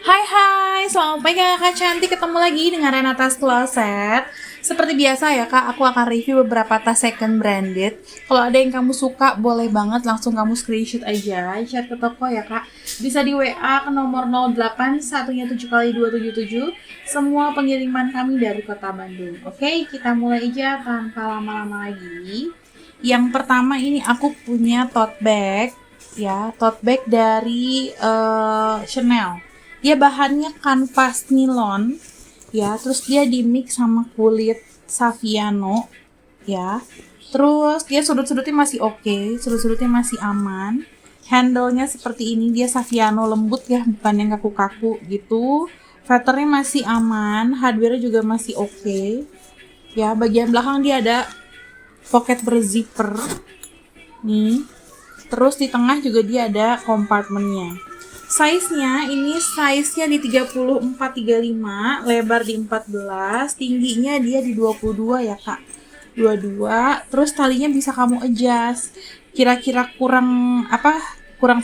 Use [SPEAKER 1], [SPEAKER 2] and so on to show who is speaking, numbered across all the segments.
[SPEAKER 1] Hai hai, selamat pagi kakak cantik, ketemu lagi dengan Renatas Closet. Seperti biasa ya kak, aku akan review beberapa tas second branded. Kalau ada yang kamu suka, boleh banget langsung kamu screenshot aja, chat ke toko ya kak. Bisa di WA ke nomor 08 satunya 7 kali 277. Semua pengiriman kami dari kota Bandung. Oke, kita mulai aja tanpa lama-lama lagi. Yang pertama ini aku punya tote bag, ya, tote bag dari Chanel. Dia bahannya kanvas nilon, ya, terus dia di mix sama kulit Saviano, ya. Terus dia sudut-sudutnya masih oke, sudut-sudutnya masih aman. Handle-nya seperti ini, dia Saviano lembut ya, bukan yang kaku-kaku gitu. Feathernya masih aman, hardware juga masih oke. Ya, bagian belakang dia ada pocket berzipper. Nih. Terus di tengah juga dia ada kompartemennya. Size-nya ini size-nya di 34-35, lebar di 14, tingginya dia di 22 ya kak. 22, terus talinya bisa kamu adjust. Kira-kira kurang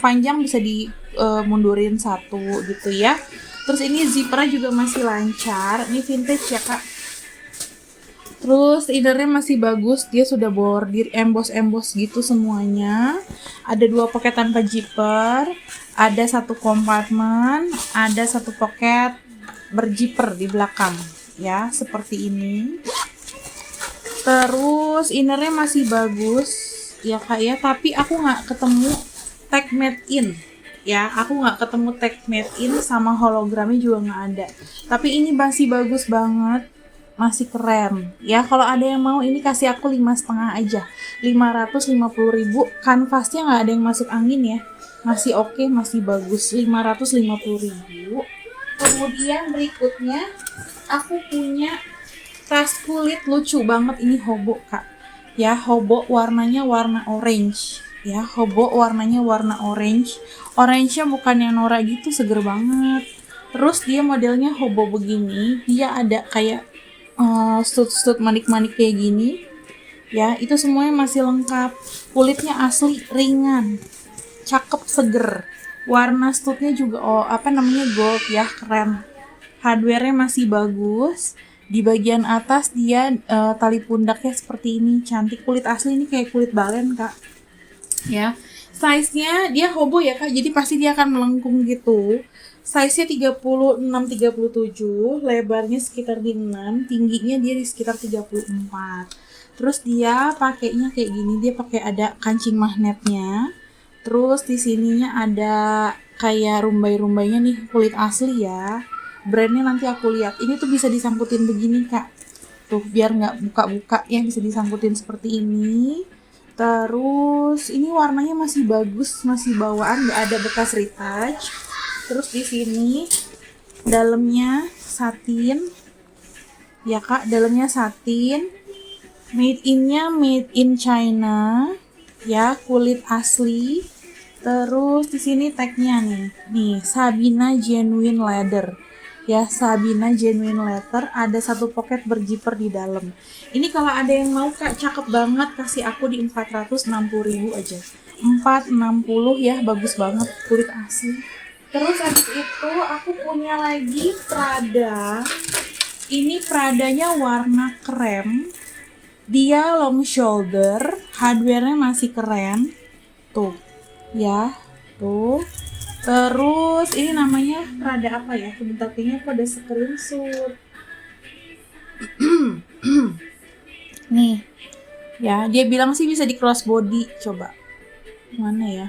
[SPEAKER 1] panjang bisa mundurin satu gitu ya. Terus ini zippernya juga masih lancar. Ini vintage ya kak. Terus innernya masih bagus, dia sudah bordir emboss gitu semuanya. Ada 2 pocket tanpa zipper, ada 1 kompartemen, ada 1 pocket berzipper di belakang, ya seperti ini. Terus innernya masih bagus, ya kak ya. Tapi aku nggak ketemu tag made in, ya. Aku nggak ketemu tag made in sama hologramnya juga nggak ada. Tapi ini masih bagus banget. Masih keren ya. Kalau ada yang mau ini kasih aku 5,5 aja, 550.000. Kanvasnya nggak ada yang masuk angin ya, masih oke, masih bagus. 550.000. Kemudian berikutnya aku punya tas kulit lucu banget, ini hobo kak ya. Hobo warnanya warna orange ya, hobo warnanya warna orange. Orange-nya bukan yang norak gitu, seger banget. Terus dia modelnya hobo begini, dia ada kayak stud manik-manik kayak gini ya. Itu semuanya masih lengkap, kulitnya asli ringan, cakep, seger. Warna studnya juga gold ya, keren. Hardware-nya masih bagus. Di bagian atas dia tali pundaknya seperti ini, cantik. Kulit asli ini kayak kulit balen kak ya. Size-nya dia hobo ya kak, jadi pasti dia akan melengkung gitu. Size-nya 36-37, lebarnya sekitar di 6, tingginya dia di sekitar 34. Terus dia pakainya kayak gini, dia pakai ada kancing magnetnya. Terus di sininya ada kayak rumbai-rumbainya nih, kulit asli ya. Brandnya nanti aku lihat. Ini tuh bisa disangkutin begini kak. Tuh biar nggak buka-buka ya, bisa disangkutin seperti ini. Terus ini warnanya masih bagus, masih bawaan, nggak ada bekas retouch. Terus di sini dalamnya satin, ya kak, dalamnya satin. Made in China, ya, kulit asli. Terus di sini tagnya nih Sabina Genuine Leather. Ya, Sabina Genuine Leather, ada 1 pocket berzipper di dalam. Ini kalau ada yang mau kak, cakep banget, kasih aku di 460.000 aja. 460 ya, bagus banget, kulit asli. Terus habis itu aku punya lagi Prada. Ini Pradanya warna krem. Dia long shoulder, hardware-nya masih keren. Tuh, ya, tuh. Terus ini namanya Prada apa ya? Sebentar, kayaknya aku ada screenshot. Nih, ya, dia bilang sih bisa di crossbody. Coba, mana ya?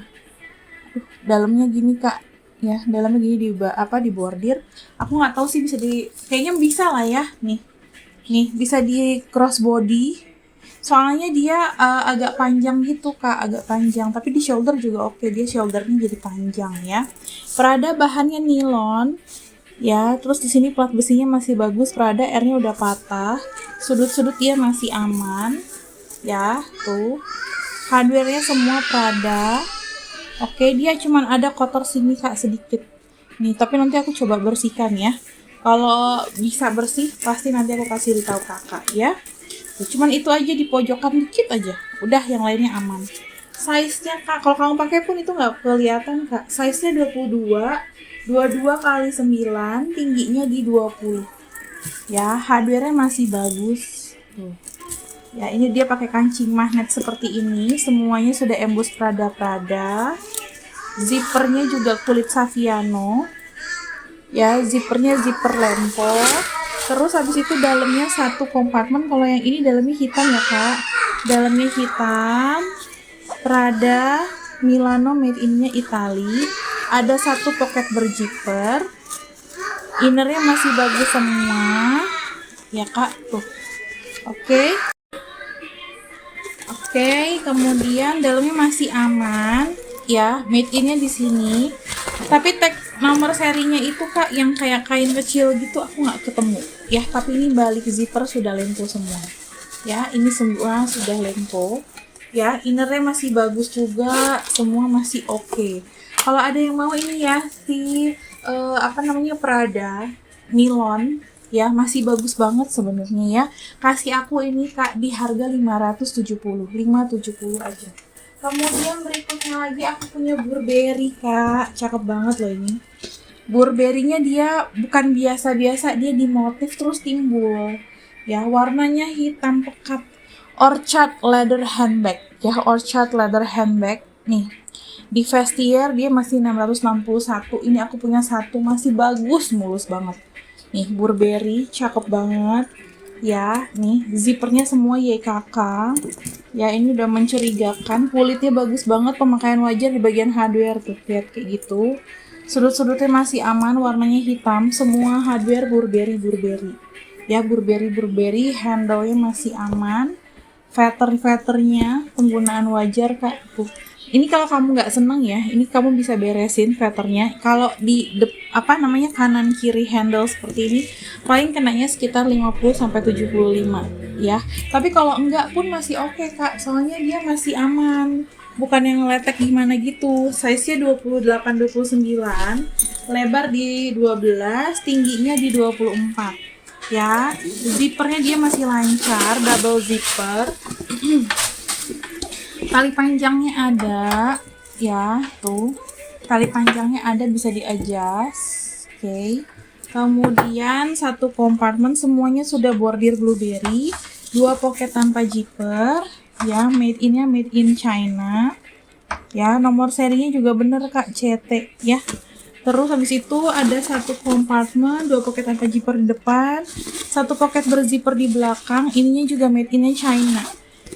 [SPEAKER 1] Dalamnya gini kak, ya, dalamnya gini di bordir. Aku nggak tahu sih bisa kayaknya bisa lah ya. Nih bisa di crossbody. Soalnya dia agak panjang gitu kak, agak panjang. Tapi di shoulder juga oke, dia shouldernya jadi panjang ya. Prada bahannya nilon, ya. Terus di sini plat besinya masih bagus. Prada R-nya udah patah, sudut-sudut dia masih aman, ya. Tuh, hardware-nya semua Prada. Oke, dia cuman ada kotor sini kak sedikit. Nih, tapi nanti aku coba bersihkan ya. Kalau bisa bersih, pasti nanti aku kasih tahu kakak ya. Cuman itu aja di pojokan dikit aja. Udah, yang lainnya aman. Size-nya kak, kalau kamu pakai pun itu nggak kelihatan kak. Size-nya 22, 22 kali 9, tingginya di 20. Ya, hardware-nya masih bagus. Tuh. Ya, ini dia pakai kancing magnet seperti ini. Semuanya sudah embus Prada-Prada. Zippernya juga kulit Saviano. Ya, zippernya zipper lempo. Terus habis itu dalamnya satu kompartemen. Kalau yang ini dalamnya hitam ya kak. Dalamnya hitam. Prada Milano made in-nya Itali. Ada satu pocket berzipper. Innernya masih bagus semua. Ya kak, tuh. Oke. Oke, kemudian dalamnya masih aman. Ya, made in-nya di sini. Tapi tag nomor serinya itu kak yang kayak kain kecil gitu aku nggak ketemu. Ya, tapi ini balik zipper sudah lempo semua. Ya, ini semua sudah lempo. Ya, innernya masih bagus juga, semua masih oke. Kalau ada yang mau ini ya si Prada nilon ya masih bagus banget sebenarnya ya. Kasih aku ini kak di harga 570 aja. Kemudian berikutnya lagi aku punya Burberry kak, cakep banget loh ini. Burberry-nya dia bukan biasa-biasa, dia di motif terus timbul. Ya, warnanya hitam pekat. Orchard leather handbag. Ya, Orchard leather handbag. Nih, di Vestiaire dia masih 661. Ini aku punya satu masih bagus, mulus banget. Nih, Burberry, cakep banget. Ya, nih, zippernya semua YKK. Ya, ini udah mencurigakan. Kulitnya bagus banget, pemakaian wajar di bagian hardware tuh. Lihat kayak gitu. Sudut-sudutnya masih aman, warnanya hitam. Semua hardware Burberry. Ya, Burberry, handle-nya masih aman. Feather-feathernya penggunaan wajar kak tuh. Ini kalau kamu nggak seneng ya, ini kamu bisa beresin feathernya. Kalau di kanan kiri handle seperti ini, paling kenanya sekitar 50-75 ya. Tapi kalau enggak pun masih oke kak, soalnya dia masih aman. Bukan yang letek gimana gitu. Size-nya 28-29, lebar di 12, tingginya di 24. Ya, zippernya dia masih lancar, double zipper. Tali panjangnya ada, ya tuh. Tali panjangnya ada, bisa di-adjust. Oke. Kemudian satu kompartemen semuanya sudah bordir blueberry, 2 pocket tanpa zipper. Ya, made in China. Ya, nomor serinya juga bener kak, CT ya. Terus habis itu ada satu kompartemen, 2 pocket tanpa zipper di depan, 1 pocket berzipper di belakang. Ininya juga made in China.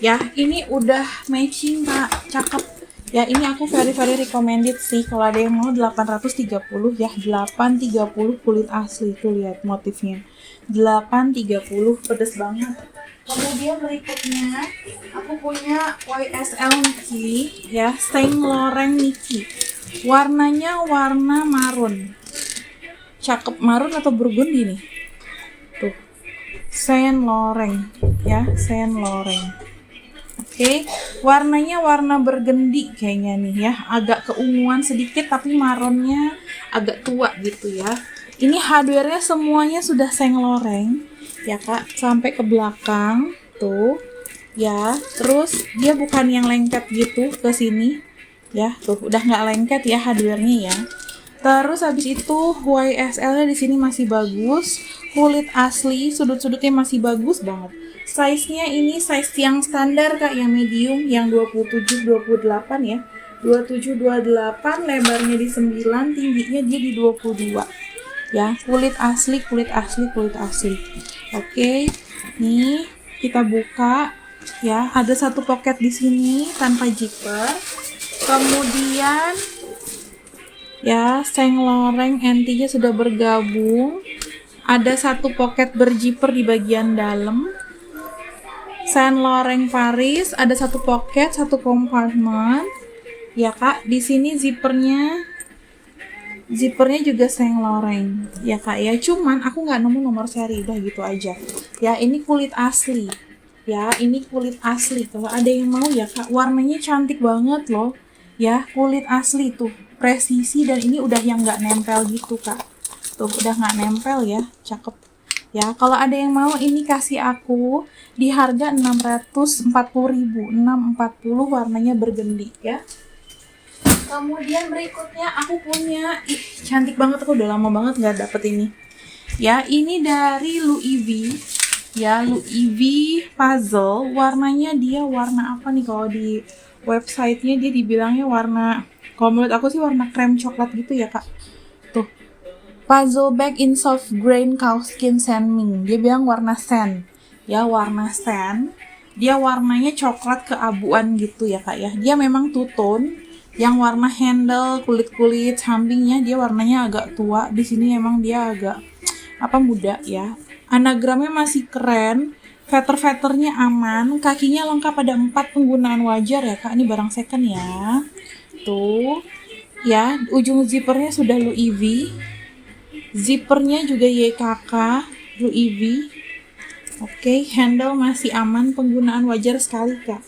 [SPEAKER 1] Ya, ini udah matching kak, cakep. Ya, ini aku very recommended sih. Kalau ada yang mau 830 ya, 830 kulit asli tuh, lihat motifnya. 830 pedes banget. Kemudian berikutnya aku punya YSL Nike ya, Saint Laurent Nike. Warnanya warna marun. Cakep, marun atau burgundy nih. Tuh. Saint Laurent ya, Saint Laurent. Oke, warnanya warna burgundy kayaknya nih ya, agak keunguan sedikit tapi marronnya agak tua gitu ya. Ini hardware-nya semuanya sudah Saint Laurent ya kak, sampai ke belakang tuh ya. Terus dia bukan yang lengket gitu ke sini ya, tuh udah nggak lengket ya hardware-nya ya. Terus habis itu YSL-nya di sini masih bagus, kulit asli, sudut-sudutnya masih bagus banget. Size-nya ini size yang standar kak, yang medium, yang 27-28 ya. 27-28, lebarnya di 9, tingginya dia di 22. Ya, kulit asli. Oke, nih kita buka ya, ada satu pocket di sini tanpa zipper. Kemudian ya, Saint Laurent NT-nya sudah bergabung. Ada satu pocket berzipper di bagian dalam. Saint Laurent Paris, ada satu pocket, satu kompartemen. Ya kak, di sini zippernya juga Saint Laurent. Ya kak ya, cuman aku nggak nemu nomor seri, udah gitu aja. Ya, ini kulit asli. Ya, ini kulit asli. Kalau ada yang mau ya kak, warnanya cantik banget loh. Ya, kulit asli tuh, presisi, dan ini udah yang nggak nempel gitu kak. Tuh, udah nggak nempel ya, cakep. Ya, kalau ada yang mau ini kasih aku di harga 640.000, 640, warnanya burgundy ya. Kemudian berikutnya aku punya, cantik banget, aku udah lama banget nggak dapet ini. Ya, ini dari Louis V. Ya, Louis V puzzle. Warnanya dia warna apa nih, kalau di websitenya dia dibilangnya warna, kalau menurut aku sih warna krem coklat gitu ya kak. Tuh, puzzle bag in soft grain cowskin sand mink. Dia bilang warna sand. Ya, warna sand. Dia warnanya coklat keabuan gitu ya kak ya. Dia memang two tone. Yang warna handle kulit-kulit sampingnya dia warnanya agak tua. Di sini emang dia agak muda ya. Anagramnya masih keren. Feather-feathernya aman. Kakinya lengkap, ada 4 penggunaan wajar ya kak. Ini barang second ya. Tuh. Ya, ujung zippernya sudah Louis V. Zippernya juga YKK Louis V. Oke, handle masih aman, penggunaan wajar sekali kak.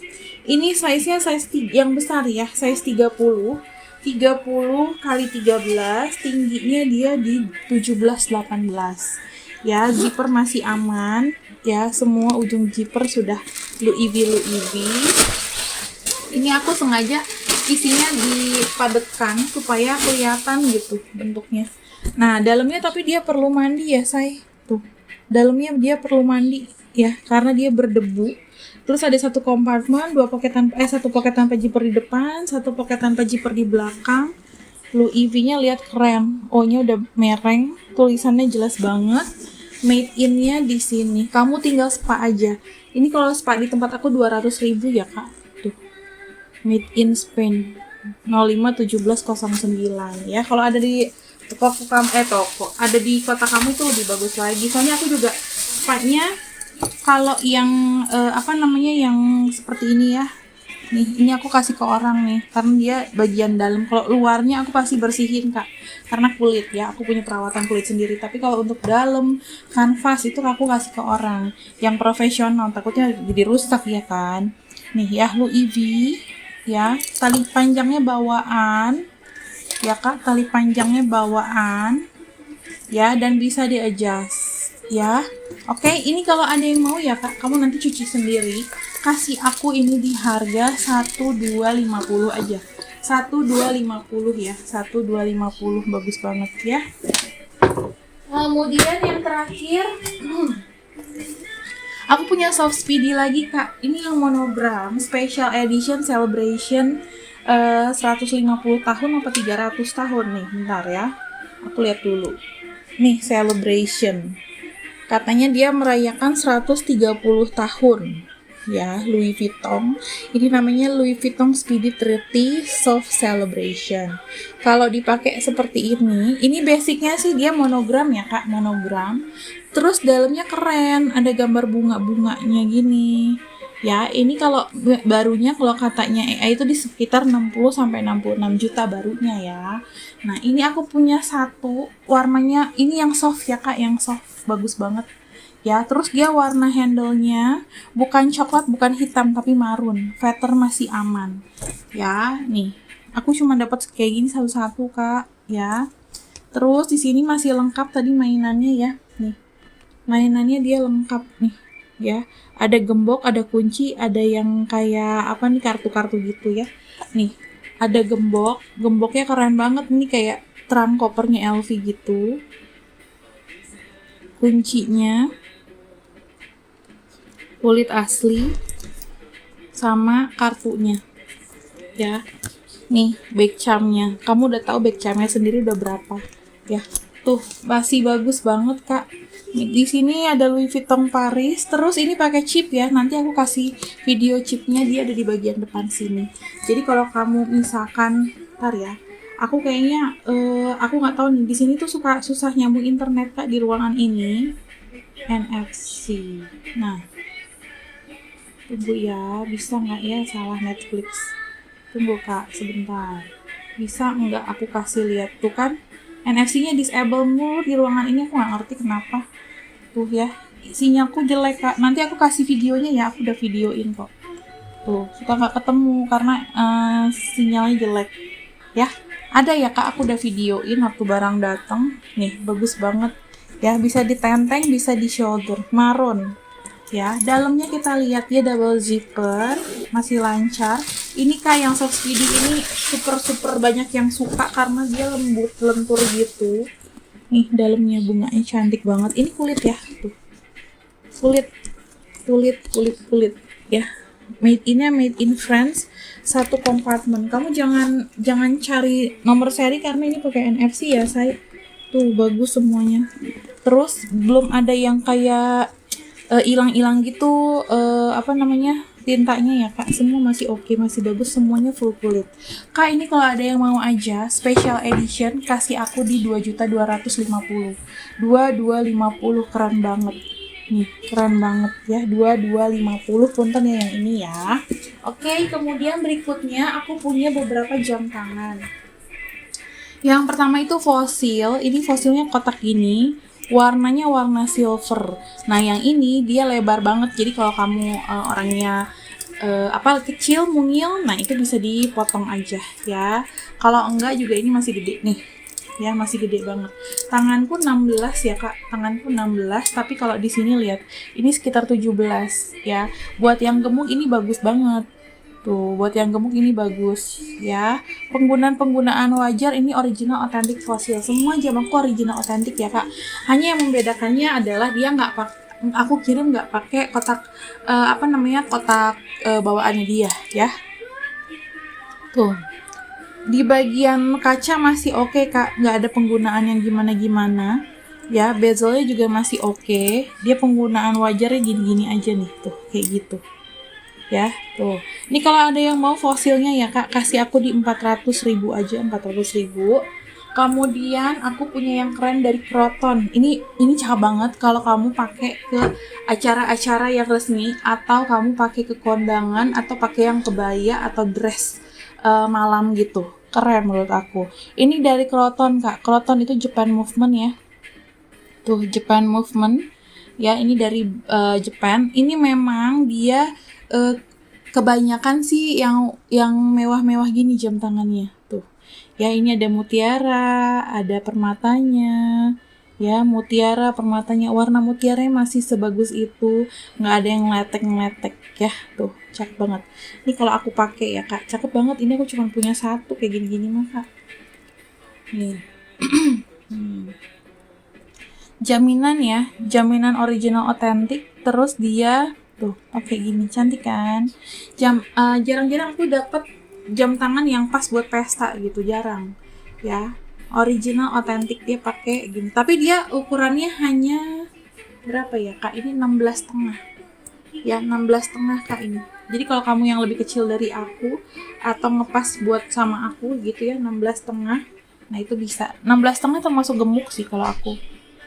[SPEAKER 1] Ini size-nya size yang besar ya, size 30 kali 13, tingginya dia di 17-18. Ya, zipper masih aman. Ya, semua ujung zipper sudah Louis V. Ini aku sengaja isinya dipadatkan supaya kelihatan gitu bentuknya. Nah, dalamnya tapi dia perlu mandi ya, say. Tuh. Dalamnya dia perlu mandi ya, karena dia berdebu. Terus ada satu kompartemen, satu pocket tanpa zipper di depan, satu pocket tanpa zipper di belakang. Louis V-nya lihat keren. O-nya udah mereng, tulisannya jelas banget. Made in-nya di sini. Kamu tinggal spa aja. Ini kalau spa di tempat aku 200.000 ya, Kak. Tuh. Made in Spain. 051709 ya. Kalau ada di ada di kota kamu itu lebih bagus lagi. Soalnya aku juga spa-nya kalau yang yang seperti ini ya, nih ini aku kasih ke orang nih karena dia bagian dalam. Kalau luarnya aku pasti bersihin kak, karena kulit ya, aku punya perawatan kulit sendiri. Tapi kalau untuk dalam kanvas itu aku kasih ke orang yang profesional, takutnya jadi rusak ya kan. Nih ya, Louis V ya, tali panjangnya bawaan ya kak, tali panjangnya bawaan ya, dan bisa di adjust ya. Oke, ini kalau ada yang mau ya kak, kamu nanti cuci sendiri. Kasih aku ini di harga 1250 aja. 1250 ya, 1250, bagus banget ya. Kemudian yang terakhir, aku punya soft speedy lagi kak. Ini yang monogram, special edition celebration 150 tahun apa 300 tahun nih. Bentar ya, aku lihat dulu. Nih, celebration. Katanya dia merayakan 130 tahun ya, Louis Vuitton. Ini namanya Louis Vuitton Speedy 30 Soft Celebration. Kalau dipakai seperti ini basicnya sih dia monogram ya kak, monogram. Terus dalamnya keren, ada gambar bunga-bunganya gini. Ya, ini kalau barunya, kalau katanya AI itu di sekitar 60-66 juta barunya ya. Nah, ini aku punya satu, warnanya ini yang soft ya kak, yang soft, bagus banget. Ya, terus dia warna handle-nya bukan coklat, bukan hitam, tapi marun. Feather masih aman. Ya, nih. Aku cuma dapat kayak gini satu-satu kak, ya. Terus di sini masih lengkap tadi mainannya ya. Nih. Mainannya dia lengkap nih. Ya, ada gembok, ada kunci, ada yang kayak kartu-kartu gitu ya. Nih, ada gemboknya keren banget nih, kayak trunk kopernya LV gitu. Kuncinya kulit asli sama kartunya. Ya. Nih, back charmnya. Kamu udah tahu back charmnya sendiri udah berapa? Ya. Tuh, masih bagus banget, Kak. Di sini ada Louis Vuitton Paris, terus ini pakai chip ya. Nanti aku kasih video chipnya, dia ada di bagian depan sini. Jadi kalau kamu misalkan, ntar ya, aku kayaknya aku nggak tahu nih, di sini tuh susah nyambung internet kak di ruangan ini. NFC. Nah, tunggu ya, bisa nggak ya salah Netflix? Tunggu kak, sebentar. Bisa nggak aku kasih lihat tuh kan? NFC-nya disable mulu di ruangan ini, aku nggak ngerti kenapa. Tuh ya, sinyalku jelek kak. Nanti aku kasih videonya ya, aku udah videoin kok. Tuh, suka nggak ketemu karena sinyalnya jelek. Ya, ada ya kak, aku udah videoin waktu barang datang. Nih, bagus banget. Ya, bisa ditenteng, bisa di shoulder. Maroon. ya. Dalamnya kita lihat dia double zipper, masih lancar. Ini Kak yang soft speedy ini super banyak yang suka karena dia lembut, lentur gitu. Nih dalamnya bunganya cantik banget. Ini kulit ya, tuh. Kulit ya. Made in France, satu kompartemen. Kamu jangan cari nomor seri karena ini pakai NFC ya, saya. Tuh bagus semuanya. Terus belum ada yang kayak hilang-hilang gitu tintanya ya Kak, semua masih oke, masih bagus, semuanya full kulit. Kak ini kalau ada yang mau aja special edition kasih aku di 2.250.000. 2250 keren banget. Nih, keren banget ya. 2250 punten ya yang ini ya. Oke, kemudian berikutnya aku punya beberapa jam tangan. Yang pertama itu fosil. Ini fosilnya kotak gini. Warnanya warna silver. Nah, yang ini dia lebar banget. Jadi kalau kamu orangnya kecil, mungil, nah itu bisa dipotong aja ya. Kalau enggak juga ini masih gede nih. Ya, masih gede banget. Tanganku 16 ya, Kak. Tanganku 16, tapi kalau di sini lihat, ini sekitar 17 ya. Buat yang gemuk ini bagus banget. Tuh, buat yang gemuk ini bagus ya. Penggunaan wajar, ini original authentic fosil. Semua jamaku original authentic ya, Kak. Hanya yang membedakannya adalah dia aku kirim nggak pakai kotak kotak bawaannya dia ya. Tuh. Di bagian kaca masih oke Kak, nggak ada penggunaan yang gimana-gimana ya. Bezelnya juga masih oke. Dia penggunaan wajarnya gini-gini aja nih, tuh kayak gitu ya. Tuh, ini kalau ada yang mau fosilnya ya Kak, kasih aku di 400.000 aja, 400.000. Kemudian aku punya yang keren dari Kroton. Ini cakep banget kalau kamu pakai ke acara-acara yang resmi, atau kamu pakai ke kondangan, atau pakai yang kebaya atau dress malam gitu. Keren menurut aku. Ini dari Kroton Kak. Kroton itu Japan Movement ya. Tuh Japan Movement ya, ini dari Japan. Ini memang dia kebanyakan sih yang mewah-mewah gini jam tangannya. Tuh. Ya, ini ada mutiara, ada permatanya. Ya, mutiara, permatanya, warna mutiaranya masih sebagus itu, nggak ada yang ngeletek ya. Tuh, cakep banget. Ini kalau aku pakai ya Kak, cakep banget. Ini aku cuma punya satu kayak gini-gini mah Kak. Nih. Jaminan ya, jaminan original otentik. Terus dia tuh oke gini, cantik kan. Jarang-jarang aku dapat jam tangan yang pas buat pesta gitu, jarang ya. Original otentik dia pakai gini, tapi dia ukurannya hanya berapa ya Kak, ini 16,5 ya, 16,5 Kak ini. Jadi kalau kamu yang lebih kecil dari aku atau ngepas buat sama aku gitu ya, 16,5, nah itu bisa. 16,5 termasuk gemuk sih kalau aku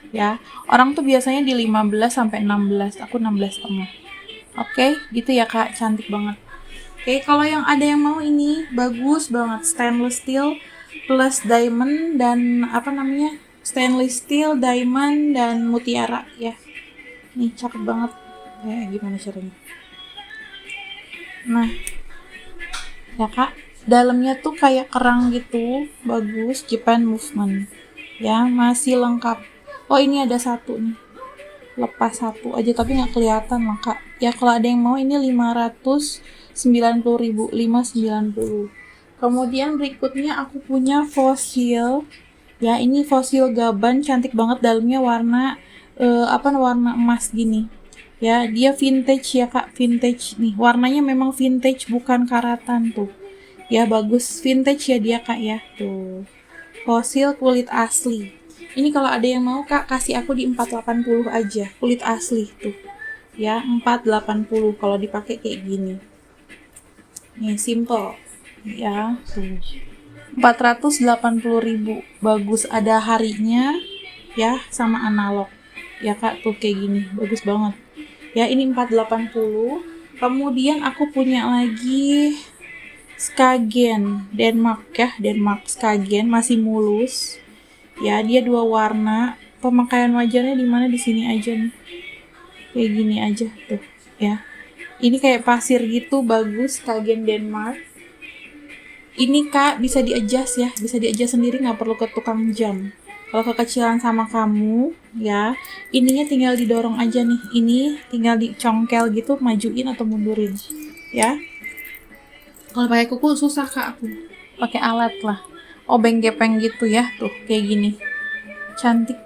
[SPEAKER 1] ya. Orang tuh biasanya di 15 sampai 16, aku 16,5. Oke, gitu ya Kak, cantik banget. Oke, kalau yang ada yang mau ini bagus banget, stainless steel plus diamond dan stainless steel, diamond dan mutiara ya. Nih cakep banget. Gimana caranya? Nah, ya Kak, dalamnya tuh kayak kerang gitu, bagus, Japan Movement. Ya, masih lengkap. Oh, ini ada satu nih. Lepas satu aja tapi nggak kelihatan lah Kak. Ya kalau ada yang mau ini 590.000, 590. Kemudian berikutnya aku punya fosil. Ya, ini fosil gaban, cantik banget, dalamnya warna warna emas gini. Ya, dia vintage ya Kak, vintage nih. Warnanya memang vintage, bukan karatan tuh. Ya, bagus, vintage ya dia Kak ya. Tuh. Fosil kulit asli. Ini kalau ada yang mau Kak, kasih aku di 480 aja. Kulit asli tuh. Ya, 480 kalau dipakai kayak gini. Nih, simple. Ya, tuh. 480.000. Bagus, ada harinya ya, sama analog. Ya Kak, tuh kayak gini. Bagus banget. Ya, ini 480. Kemudian aku punya lagi Skagen Denmark ya, Denmark Skagen, masih mulus. Ya, dia dua warna. Pemakaian wajarnya di mana, di sini aja nih. Kayak gini aja tuh, ya. Ini kayak pasir gitu, bagus, Skagen Denmark. Ini Kak bisa di-adjust ya, bisa di-adjust sendiri, nggak perlu ke tukang jam. Kalau kekecilan sama kamu, ya, ininya tinggal didorong aja nih. Ini tinggal dicongkel gitu, majuin atau mundurin, ya. Kalau pakai kuku susah Kak aku. Pakai alat lah. Obeng gepeng gitu ya, tuh kayak gini. Cantik,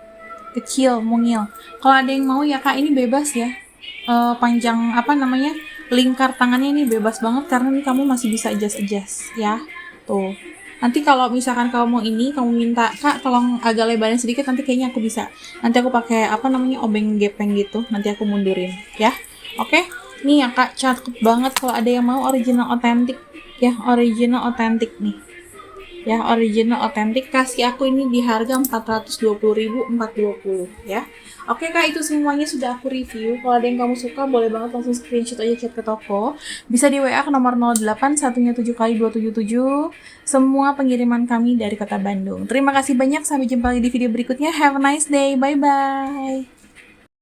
[SPEAKER 1] kecil, mungil. Kalau ada yang mau ya Kak, ini bebas ya. Panjang apa namanya? Lingkar tangannya ini bebas banget karena ini kamu masih bisa adjust ya. Tuh. Nanti kalau misalkan kamu mau ini, kamu minta Kak tolong agak lebarin sedikit, nanti kayaknya aku bisa. Nanti aku pakai apa namanya obeng gepeng gitu, nanti aku mundurin ya. Oke? Nih ya Kak, cakep banget. Kalau ada yang mau original otentik ya, original otentik nih. Ya, original otentik, kasih aku ini di harga 420.420 ya. Oke Kak, itu semuanya sudah aku review. Kalau ada yang kamu suka, boleh banget langsung screenshot aja, chat ke toko. Bisa di WA ke nomor 08 1-nya 7 kali 277. Semua pengiriman kami dari Kota Bandung. Terima kasih banyak, sampai jumpa lagi di video berikutnya. Have a nice day, bye bye.